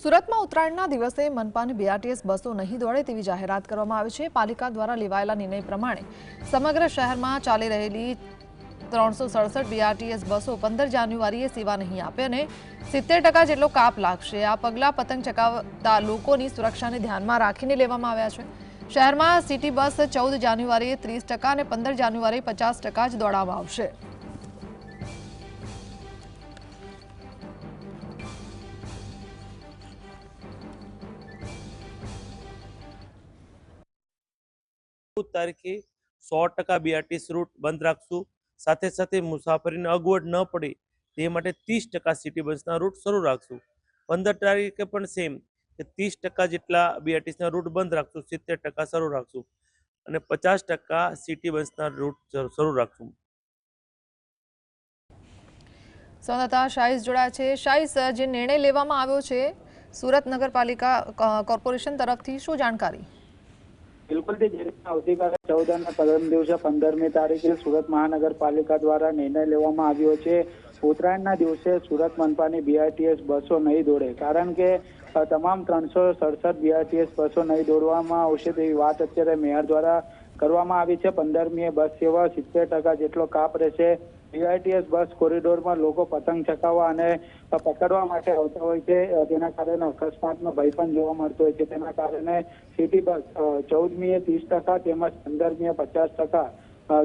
સુરતમાં ઉત્તરાયણના દિવસે મનપાની બીઆરટીએસ બસો નહીં દોડે તેવી જાહેરાત કરવામાં આવી છે। પાલિકા દ્વારા લેવાયેલા નિર્ણય પ્રમાણે સમગ્ર શહેરમાં ચાલી રહેલી 367 બીઆરટીએસ બસો 15 જાન્યુઆરીએ સેવા નહીં આપે અને 70% જેટલો કાપ લાગશે। આ પગલાં પતંગ ચગાવતા લોકોની સુરક્ષાને ધ્યાનમાં રાખીને લેવામાં આવ્યા છે। શહેરમાં સિટી બસ 14 જાન્યુઆરીએ 30% અને 15 જાન્યુઆરીએ 50% જ દોડાવવામાં આવશે। તારીખે 100% બીઆરટીએસ રૂટ બંધ રાખશું। સાથે સાથે મુસાફરીને અગવડ ન પડે તે માટે 30% સિટી બસના રૂટ શરૂ રાખશું। 15 તારીખે પણ સેમ કે 30% જેટલા બીઆરટીએસના રૂટ બંધ રાખશું, 70% શરૂ રાખશું અને 50% સિટી બસના રૂટ શરૂ રાખશું। સંવાદદાતા શાહીસ જોડાયા છે। શાહીસ, જે નિર્ણય લેવામાં આવ્યો છે સુરત નગરપાલિકા કોર્પોરેશન તરફથી, શું જાણકારી? बिल्कुल આવતીકાલે 14 અને પરમ દિવસે 15મી તારીખે સુરત મહાનગરપાલિકા દ્વારા નિર્ણય લેવામાં આવ્યો છે। ઉત્તરાયણના દિવસે સુરત મનપાની બીઆરટીએસ બસો નહીં દોડે, કારણ કે તમામ 367 બીઆરટીએસ બસો નહીં દોડવામાં આવશે તેવી વાત અત્યારે મેયર દ્વારા કરવામાં આવી છે। 15મીએ બસ સેવા 70% જેટલો કાપ રહેશે। બીઆરટીએસ બસ કોરિડોરમાં લોકો પતંગ ચગાવવા અને પકડવા માટે આવતા હોય છે, તેના કારણે અકસ્માતનો ભય પણ જોવા મળતો હોય છે। તેના કારણે સિટી બસ 14મીએ 30% તેમજ 15મીએ 50%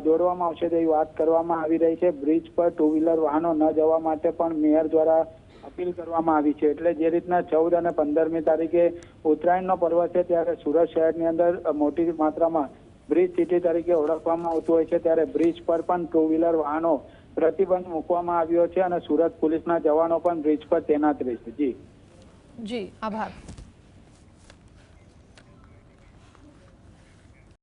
દોડવામાં આવશે તેવી વાત કરવામાં આવી રહી છે। બ્રિજ પર ટુ વ્હીલર વાહનો ન જવા માટે પણ મેયર દ્વારા અપીલ કરવામાં આવી છે। એટલે જે રીતના 14 અને 15મી તારીખે ઉત્તરાયણનો પર્વ છે, ત્યારે સુરત શહેરની અંદર મોટી માત્રામાં બ્રિજ સિટી તરીકે ઓળખવામાં આવતું હોય છે, ત્યારે બ્રિજ પર પણ ટુ વ્હીલર વાહનો પ્રતિબંધ મૂકવામાં આવ્યો છે અને સુરત પોલીસના જવાનો પણ બ્રિજ પર તૈનાત રહેશે। જી આભાર।